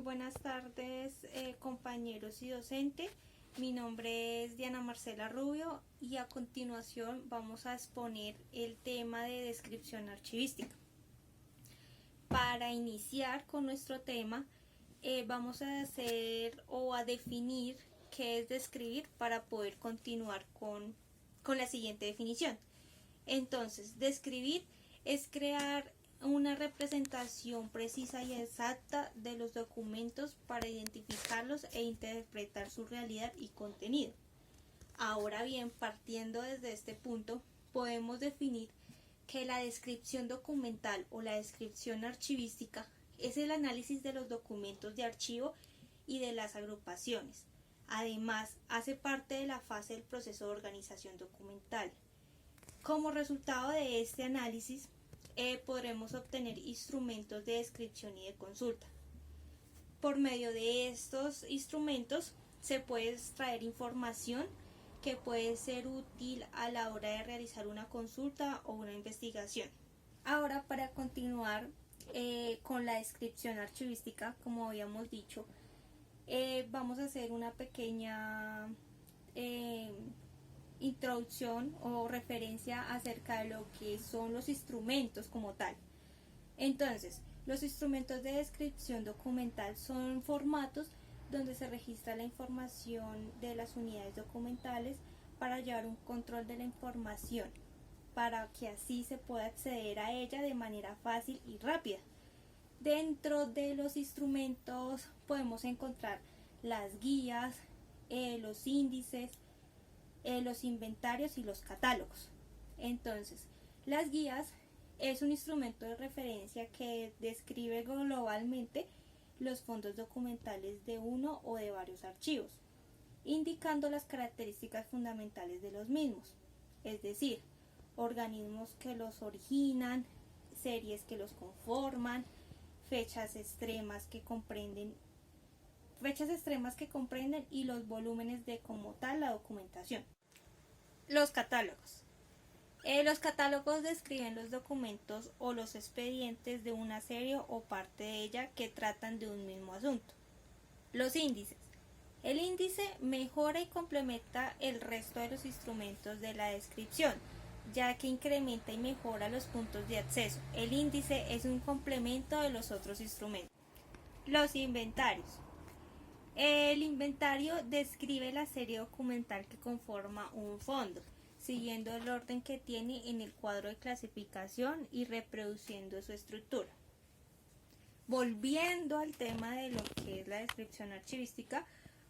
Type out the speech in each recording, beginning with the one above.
buenas tardes, compañeros y docentes. Mi nombre es Diana Marcela Rubio y a continuación vamos a exponer el tema de descripción archivística. Para iniciar con nuestro tema, vamos a hacer o a definir qué es describir para poder continuar con la siguiente definición. Entonces, describir es crear una representación precisa y exacta de los documentos para identificarlos e interpretar su realidad y contenido. Ahora bien, partiendo desde este punto, podemos definir que la descripción documental o la descripción archivística es el análisis de los documentos de archivo y de las agrupaciones. Además, hace parte de la fase del proceso de organización documental. Como resultado de este análisis, podremos obtener instrumentos de descripción y de consulta. Por medio de estos instrumentos se puede extraer información que puede ser útil a la hora de realizar una consulta o una investigación. Ahora, para continuar con la descripción archivística, como habíamos dicho, vamos a hacer una pequeña introducción o referencia acerca de lo que son los instrumentos como tal. Entonces, los instrumentos de descripción documental son formatos donde se registra la información de las unidades documentales para llevar un control de la información, para que así se pueda acceder a ella de manera fácil y rápida. Dentro de los instrumentos podemos encontrar las guías, los índices, los inventarios y los catálogos. Entonces, las guías es un instrumento de referencia que describe globalmente los fondos documentales de uno o de varios archivos, indicando las características fundamentales de los mismos, es decir, organismos que los originan, series que los conforman, fechas extremas que comprenden y los volúmenes de como tal la documentación. Los catálogos. Los catálogos describen los documentos o los expedientes de una serie o parte de ella que tratan de un mismo asunto. Los índices. El índice mejora y complementa el resto de los instrumentos de la descripción, ya que incrementa y mejora los puntos de acceso. El índice es un complemento de los otros instrumentos. Los inventarios. El inventario describe la serie documental que conforma un fondo, siguiendo el orden que tiene en el cuadro de clasificación y reproduciendo su estructura. Volviendo al tema de lo que es la descripción archivística,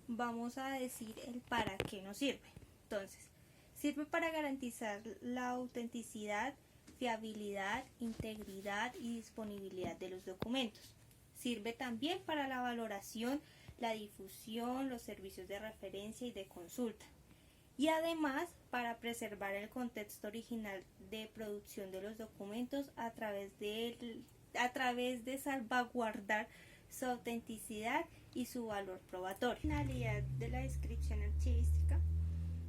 vamos a decir el para qué nos sirve. Entonces, sirve para garantizar la autenticidad, fiabilidad, integridad y disponibilidad de los documentos. Sirve también para la valoración, la difusión, los servicios de referencia y de consulta. Y además para preservar el contexto original de producción de los documentos a través de salvaguardar su autenticidad y su valor probatorio. Finalidad de la descripción archivística.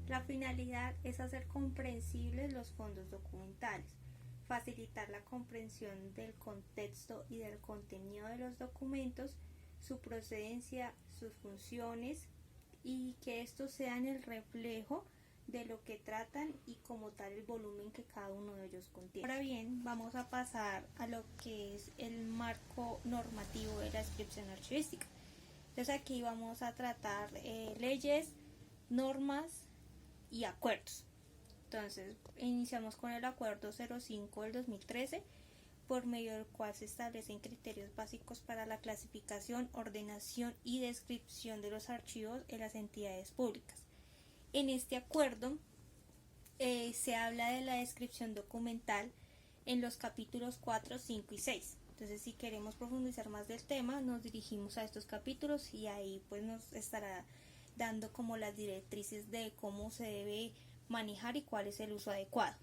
La finalidad es hacer comprensibles los fondos documentales, facilitar la comprensión del contexto y del contenido de los documentos, su procedencia, sus funciones y que estos sean el reflejo de lo que tratan y como tal el volumen que cada uno de ellos contiene. Ahora bien, vamos a pasar a lo que es el marco normativo de la descripción archivística. Entonces aquí vamos a tratar leyes, normas y acuerdos. Entonces iniciamos con el acuerdo 05 del 2013, por medio del cual se establecen criterios básicos para la clasificación, ordenación y descripción de los archivos en las entidades públicas. En este acuerdo se habla de la descripción documental en los capítulos 4, 5 y 6. Entonces, si queremos profundizar más del tema, nos dirigimos a estos capítulos y ahí pues nos estará dando como las directrices de cómo se debe manejar y cuál es el uso adecuado.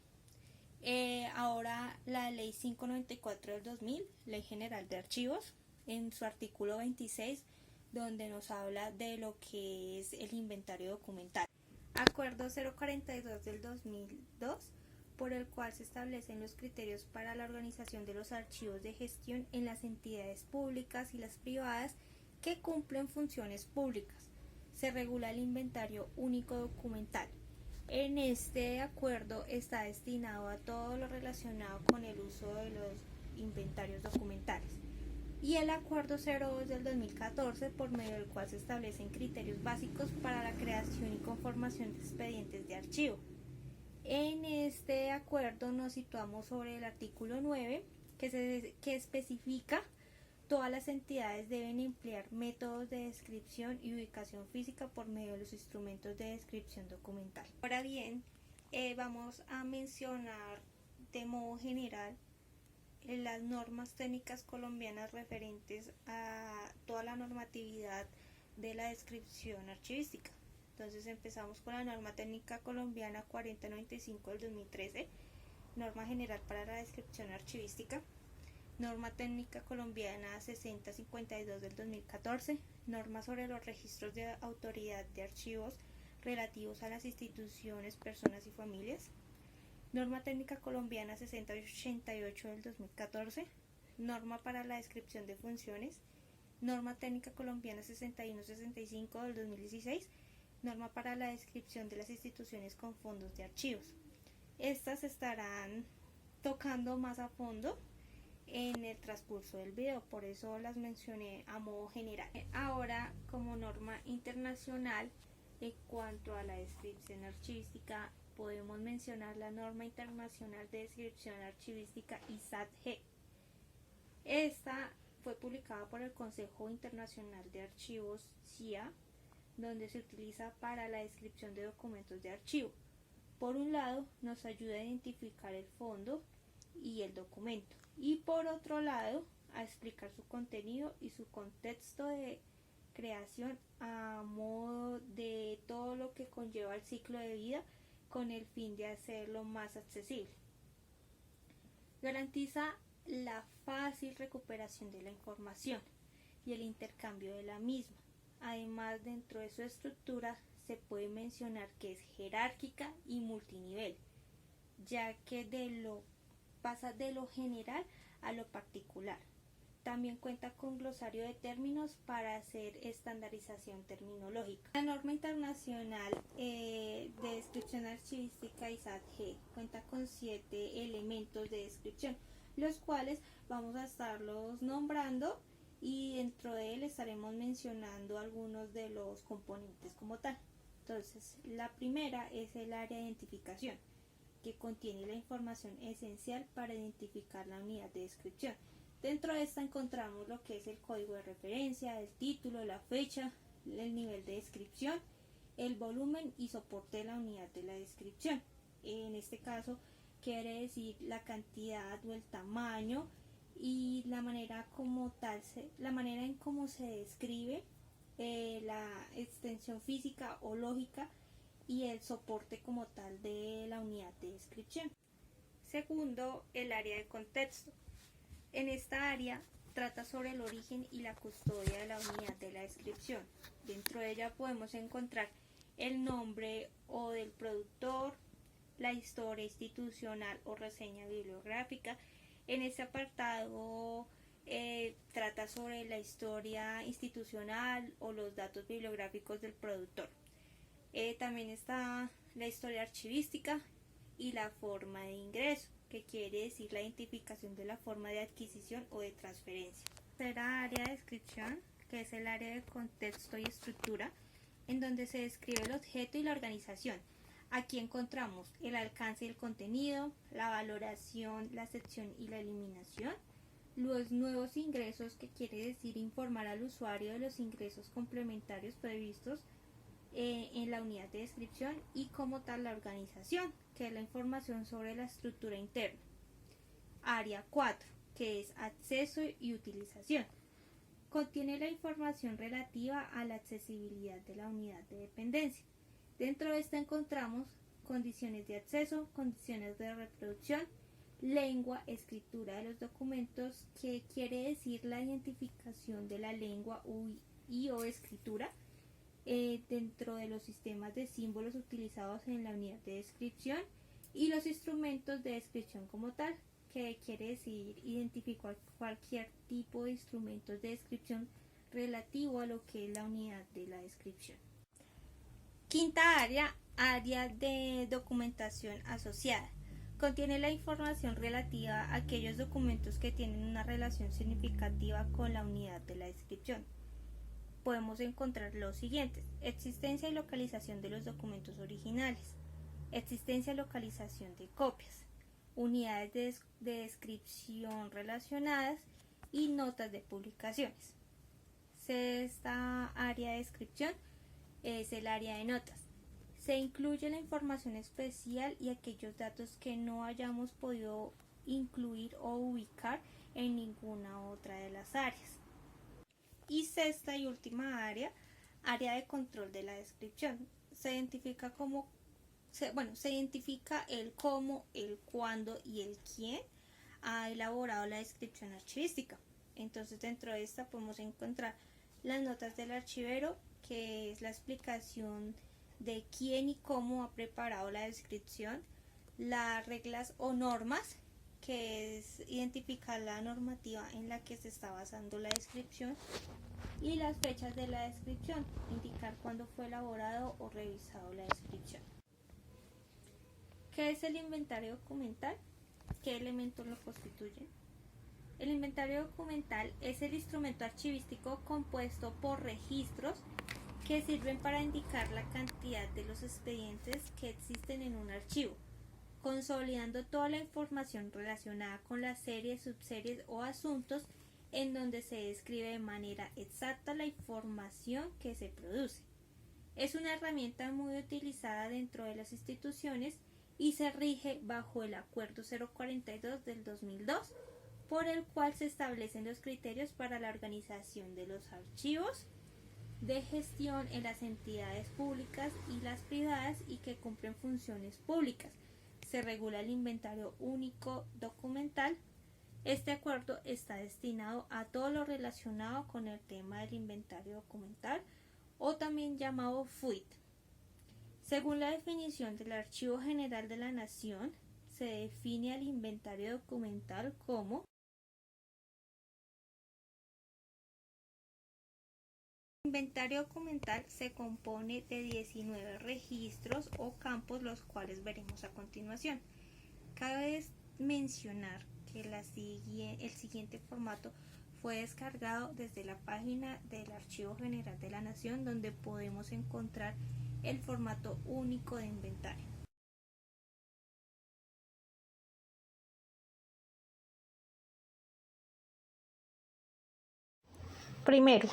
Ahora la ley 594 del 2000, Ley General de Archivos, en su artículo 26, donde nos habla de lo que es el inventario documental. Acuerdo 042 del 2002, por el cual se establecen los criterios para la organización de los archivos de gestión en las entidades públicas y las privadas que cumplen funciones públicas. Se regula el inventario único documental. En este acuerdo está destinado a todo lo relacionado con el uso de los inventarios documentales. Y el Acuerdo 02 del 2014, por medio del cual se establecen criterios básicos para la creación y conformación de expedientes de archivo. En este acuerdo nos situamos sobre el artículo 9, que especifica todas las entidades deben emplear métodos de descripción y ubicación física por medio de los instrumentos de descripción documental. Ahora bien, vamos a mencionar de modo general las normas técnicas colombianas referentes a toda la normatividad de la descripción archivística. Entonces empezamos con la norma técnica colombiana 4095 del 2013, norma general para la descripción archivística. Norma técnica colombiana 6052 del 2014, norma sobre los registros de autoridad de archivos relativos a las instituciones, personas y familias. Norma técnica colombiana 6088 del 2014, norma para la descripción de funciones. Norma técnica colombiana 6165 del 2016, norma para la descripción de las instituciones con fondos de archivos. Estas estarán tocando más a fondo en el transcurso del video, por eso las mencioné a modo general. Ahora, como norma internacional en cuanto a la descripción archivística, podemos mencionar la norma internacional de descripción archivística ISAT-G. Esta fue publicada por el Consejo Internacional de Archivos, CIA, donde se utiliza para la descripción de documentos de archivo. Por un lado, nos ayuda a identificar el fondo y el documento, y por otro lado, a explicar su contenido y su contexto de creación a modo de todo lo que conlleva el ciclo de vida, con el fin de hacerlo más accesible. Garantiza la fácil recuperación de la información y el intercambio de la misma. Además, dentro de su estructura se puede mencionar que es jerárquica y multinivel, ya que pasa de lo general a lo particular. También cuenta con glosario de términos para hacer estandarización terminológica. La norma internacional de descripción archivística ISAT-G cuenta con 7 elementos de descripción, los cuales vamos a estarlos nombrando, y dentro de él estaremos mencionando algunos de los componentes como tal. Entonces, la primera es el área de identificación, que contiene la información esencial para identificar la unidad de descripción. Dentro de esta encontramos lo que es el código de referencia, el título, la fecha, el nivel de descripción, el volumen y soporte de la unidad de la descripción. En este caso quiere decir la cantidad o el tamaño y la manera como tal, la manera en cómo se describe, la extensión física o lógica y el soporte como tal de la unidad de descripción. Segundo, el área de contexto. En esta área trata sobre el origen y la custodia de la unidad de la descripción. Dentro de ella podemos encontrar el nombre o del productor, la historia institucional o reseña bibliográfica. En este apartado trata sobre la historia institucional o los datos bibliográficos del productor. También está la historia archivística y la forma de ingreso, que quiere decir la identificación de la forma de adquisición o de transferencia. Tercera área de descripción, que es el área de contexto y estructura, en donde se describe el objeto y la organización. Aquí encontramos el alcance y el contenido, la valoración, la sección y la eliminación, los nuevos ingresos, que quiere decir informar al usuario de los ingresos complementarios previstos en la unidad de descripción, y como tal la organización, que es la información sobre la estructura interna. Área 4, que es acceso y utilización. Contiene la información relativa a la accesibilidad de la unidad de dependencia. Dentro de esta encontramos condiciones de acceso, condiciones de reproducción, lengua, escritura de los documentos, que quiere decir la identificación de la lengua y o escritura dentro de los sistemas de símbolos utilizados en la unidad de descripción, y los instrumentos de descripción como tal, que quiere decir identificar cualquier tipo de instrumentos de descripción relativo a lo que es la unidad de la descripción. Quinta área, área de documentación asociada. Contiene la información relativa a aquellos documentos que tienen una relación significativa con la unidad de la descripción. Podemos encontrar los siguientes: existencia y localización de los documentos originales, existencia y localización de copias, unidades de descripción relacionadas y notas de publicaciones. Esta área de descripción es el área de notas. Se incluye la información especial y aquellos datos que no hayamos podido incluir o ubicar en ninguna otra de las áreas. Y sexta y última área, área de control de la descripción. Se identifica el cómo, el cuándo y el quién ha elaborado la descripción archivística. Entonces, dentro de esta podemos encontrar las notas del archivero, que es la explicación de quién y cómo ha preparado la descripción, las reglas o normas, que es identificar la normativa en la que se está basando la descripción, y las fechas de la descripción, indicar cuándo fue elaborado o revisado la descripción. ¿Qué es el inventario documental? ¿Qué elementos lo constituyen? El inventario documental es el instrumento archivístico compuesto por registros que sirven para indicar la cantidad de los expedientes que existen en un archivo, consolidando toda la información relacionada con las series, subseries o asuntos en donde se describe de manera exacta la información que se produce. Es una herramienta muy utilizada dentro de las instituciones y se rige bajo el Acuerdo 042 del 2002, por el cual se establecen los criterios para la organización de los archivos de gestión en las entidades públicas y las privadas y que cumplen funciones públicas. Se regula el inventario único documental. Este acuerdo está destinado a todo lo relacionado con el tema del inventario documental, o también llamado FUID. Según la definición del Archivo General de la Nación, se define al inventario documental como: el inventario documental se compone de 19 registros o campos, los cuales veremos a continuación. Cabe mencionar que el siguiente formato fue descargado desde la página del Archivo General de la Nación, donde podemos encontrar el formato único de inventario. Primero,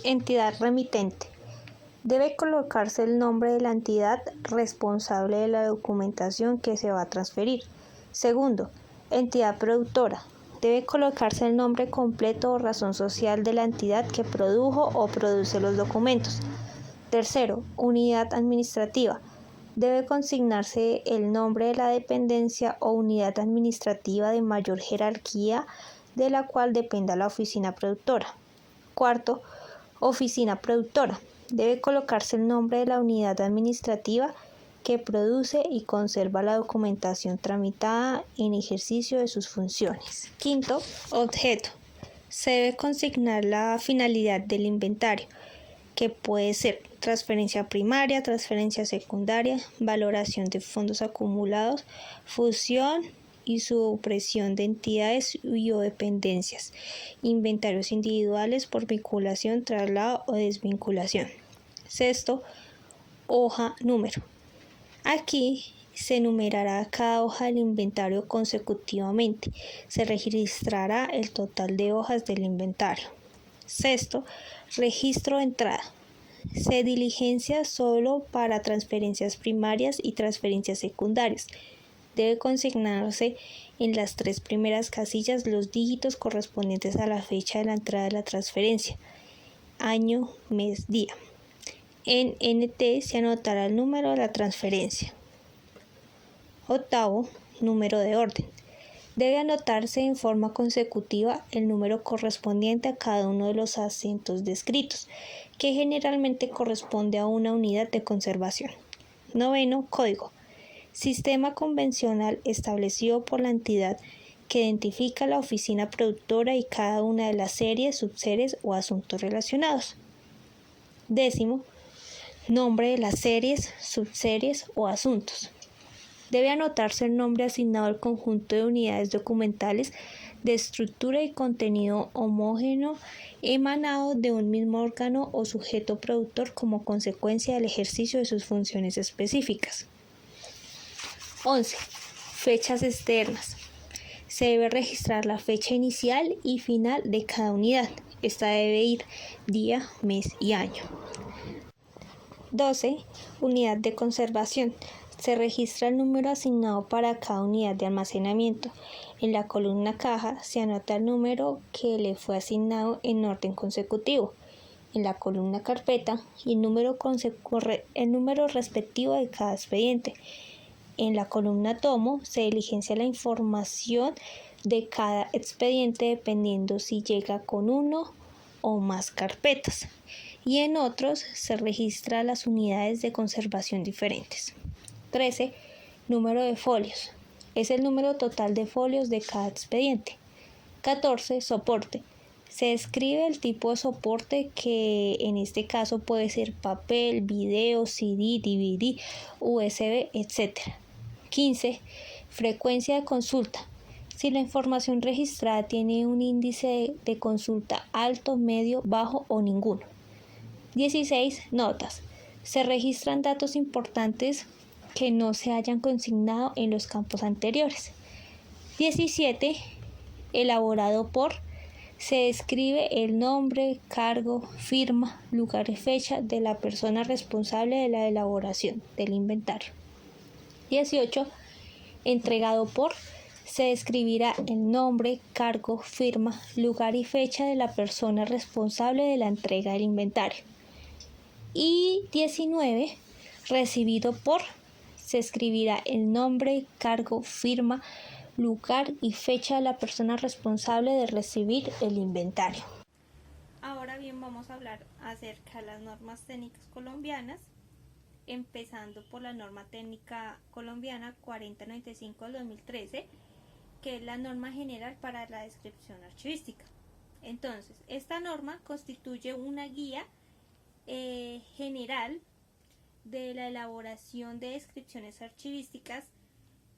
entidad remitente. Debe colocarse el nombre de la entidad responsable de la documentación que se va a transferir. Segundo, entidad productora. Debe colocarse el nombre completo o razón social de la entidad que produjo o produce los documentos. Tercero, unidad administrativa. Debe consignarse el nombre de la dependencia o unidad administrativa de mayor jerarquía de la cual dependa la oficina productora. Cuarto, oficina productora. Debe colocarse el nombre de la unidad administrativa que produce y conserva la documentación tramitada en ejercicio de sus funciones. Quinto, objeto. Se debe consignar la finalidad del inventario, que puede ser transferencia primaria, transferencia secundaria, valoración de fondos acumulados, fusión y supresión de entidades y o dependencias, inventarios individuales por vinculación, traslado o desvinculación. Sexto, hoja número. Aquí se numerará cada hoja del inventario consecutivamente. Se registrará el total de hojas del inventario. Sexto, registro de entrada. Se diligencia solo para transferencias primarias y transferencias secundarias. Debe consignarse en las 3 primeras casillas los dígitos correspondientes a la fecha de la entrada de la transferencia, año, mes, día. En NT se anotará el número de la transferencia. Octavo, número de orden. Debe anotarse en forma consecutiva el número correspondiente a cada uno de los acentos descritos, que generalmente corresponde a una unidad de conservación. Noveno, código. Sistema convencional establecido por la entidad que identifica la oficina productora y cada una de las series, subseries o asuntos relacionados. 10. Nombre de las series, subseries o asuntos. Debe anotarse el nombre asignado al conjunto de unidades documentales de estructura y contenido homogéneo emanado de un mismo órgano o sujeto productor como consecuencia del ejercicio de sus funciones específicas. 11. Fechas externas. Se debe registrar la fecha inicial y final de cada unidad. Esta debe ir día, mes y año. 12. Unidad de conservación. Se registra el número asignado para cada unidad de almacenamiento. En la columna caja se anota el número que le fue asignado en orden consecutivo. En la columna carpeta y el número respectivo de cada expediente. En la columna tomo se diligencia la información de cada expediente dependiendo si llega con uno o más carpetas. Y en otros se registra las unidades de conservación diferentes. 13. Número de folios. Es el número total de folios de cada expediente. 14. Soporte. Se describe el tipo de soporte que en este caso puede ser papel, video, CD, DVD, USB, etc. 15. Frecuencia de consulta. Si la información registrada tiene un índice de consulta alto, medio, bajo o ninguno. 16. Notas. Se registran datos importantes que no se hayan consignado en los campos anteriores. 17. Elaborado por. Se describe el nombre, cargo, firma, lugar y fecha de la persona responsable de la elaboración del inventario. 18. Entregado por. Se describirá el nombre, cargo, firma, lugar y fecha de la persona responsable de la entrega del inventario. Y 19. Recibido por. Se escribirá el nombre, cargo, firma, lugar y fecha de la persona responsable de recibir el inventario. Ahora bien, vamos a hablar acerca de las normas técnicas colombianas, empezando por la norma técnica colombiana 4095 del 2013, que es la norma general para la descripción archivística. Entonces, esta norma constituye una guía general de la elaboración de descripciones archivísticas,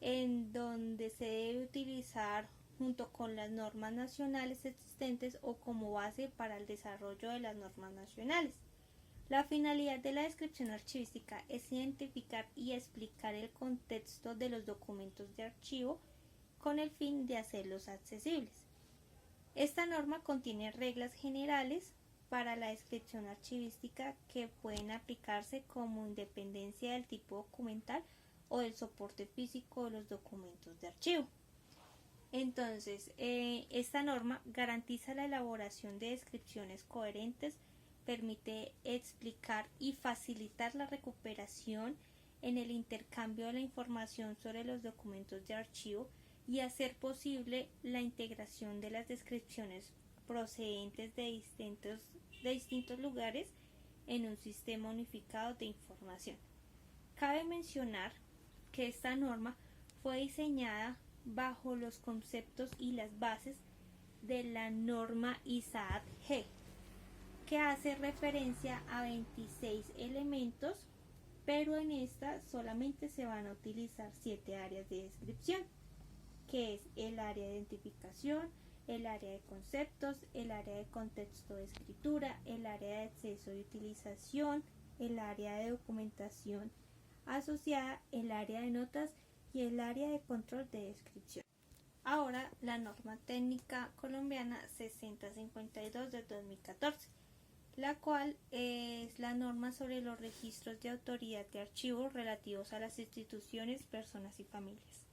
en donde se debe utilizar junto con las normas nacionales existentes o como base para el desarrollo de las normas nacionales. La finalidad de la descripción archivística es identificar y explicar el contexto de los documentos de archivo con el fin de hacerlos accesibles. Esta norma contiene reglas generales para la descripción archivística que pueden aplicarse como independencia del tipo documental o del soporte físico de los documentos de archivo. Entonces, esta norma garantiza la elaboración de descripciones coherentes, permite explicar y facilitar la recuperación en el intercambio de la información sobre los documentos de archivo y hacer posible la integración de las descripciones procedentes de distintos lugares en un sistema unificado de información. Cabe mencionar que esta norma fue diseñada bajo los conceptos y las bases de la norma ISAT-G, que hace referencia a 26 elementos, pero en esta solamente se van a utilizar 7 áreas de descripción, que es el área de identificación, el área de conceptos, el área de contexto de escritura, el área de acceso y utilización, el área de documentación asociada, el área de notas y el área de control de descripción. Ahora, la norma técnica colombiana 6052 de 2014, la cual es la norma sobre los registros de autoridad de archivos relativos a las instituciones, personas y familias.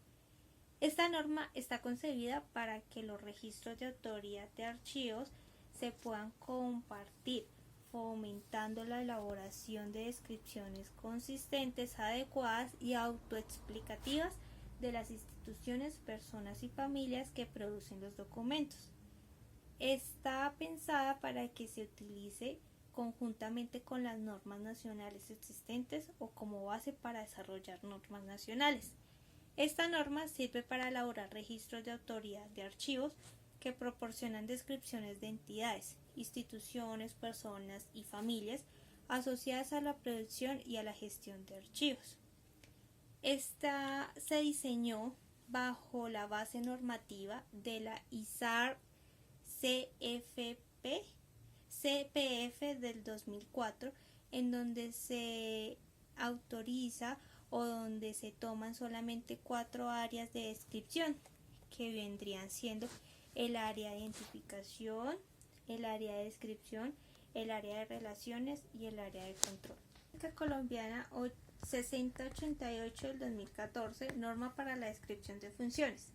Esta norma está concebida para que los registros de autoridad de archivos se puedan compartir, fomentando la elaboración de descripciones consistentes, adecuadas y autoexplicativas de las instituciones, personas y familias que producen los documentos. Está pensada para que se utilice conjuntamente con las normas nacionales existentes o como base para desarrollar normas nacionales. Esta norma sirve para elaborar registros de autoridad de archivos que proporcionan descripciones de entidades, instituciones, personas y familias asociadas a la producción y a la gestión de archivos. Esta se diseñó bajo la base normativa de la ISAR CPF del 2004, en donde se autoriza o donde se toman solamente 4 áreas de descripción, que vendrían siendo el área de identificación, el área de descripción, el área de relaciones y el área de control. La colombiana 6088 del 2014, norma para la descripción de funciones.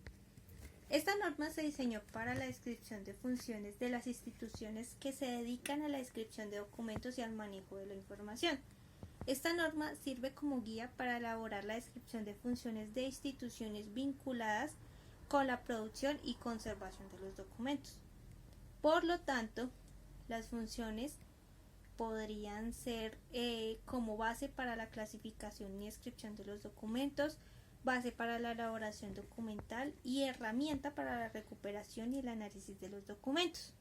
Esta norma se diseñó para la descripción de funciones de las instituciones que se dedican a la descripción de documentos y al manejo de la información. Esta norma sirve como guía para elaborar la descripción de funciones de instituciones vinculadas con la producción y conservación de los documentos. Por lo tanto, las funciones podrían ser como base para la clasificación y descripción de los documentos, base para la elaboración documental y herramienta para la recuperación y el análisis de los documentos.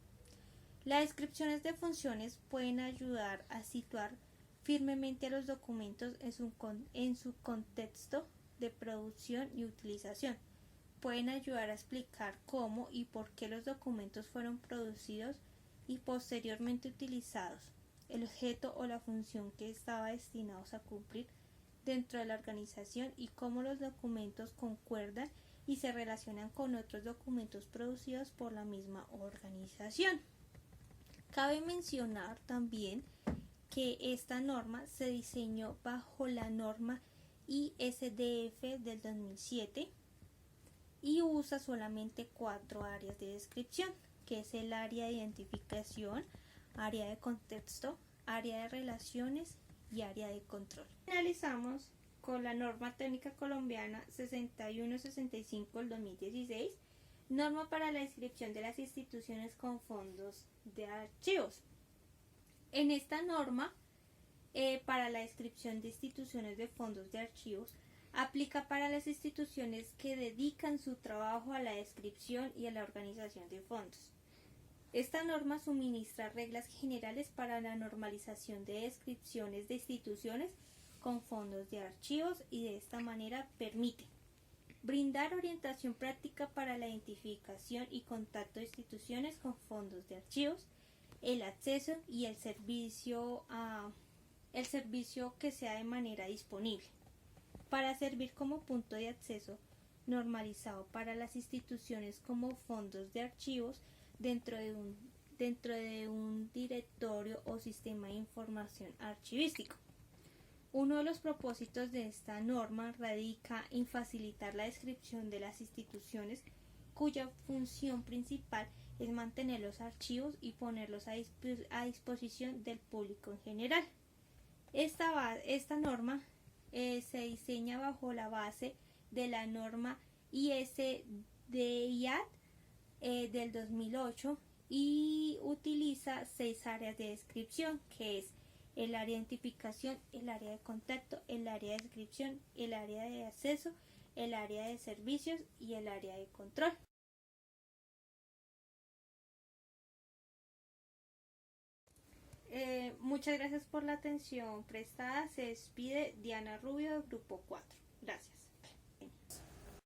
Las descripciones de funciones pueden ayudar a situar firmemente a los documentos en su contexto de producción y utilización. Pueden ayudar a explicar cómo y por qué los documentos fueron producidos y posteriormente utilizados, el objeto o la función que estaba destinados a cumplir dentro de la organización y cómo los documentos concuerdan y se relacionan con otros documentos producidos por la misma organización. Cabe mencionar también que esta norma se diseñó bajo la norma ISDF del 2007 y usa solamente 4 áreas de descripción, que es el área de identificación, área de contexto, área de relaciones y área de control. Finalizamos con la norma técnica colombiana 6165 del 2016, norma para la descripción de las instituciones con fondos de archivos. En esta norma, para la descripción de instituciones de fondos de archivos, aplica para las instituciones que dedican su trabajo a la descripción y a la organización de fondos. Esta norma suministra reglas generales para la normalización de descripciones de instituciones con fondos de archivos y de esta manera permite brindar orientación práctica para la identificación y contacto de instituciones con fondos de archivos, el acceso y el servicio que sea de manera disponible, para servir como punto de acceso normalizado para las instituciones como fondos de archivos dentro de un directorio o sistema de información archivístico. Uno de los propósitos de esta norma radica en facilitar la descripción de las instituciones cuya función principal es mantener los archivos y ponerlos a disposición del público en general. Esta norma se diseña bajo la base de la norma ISDIAT del 2008 y utiliza 6 áreas de descripción, que es el área de identificación, el área de contacto, el área de descripción, el área de acceso, el área de servicios y el área de control. Muchas gracias por la atención prestada. Se despide Diana Rubio del Grupo 4. Gracias.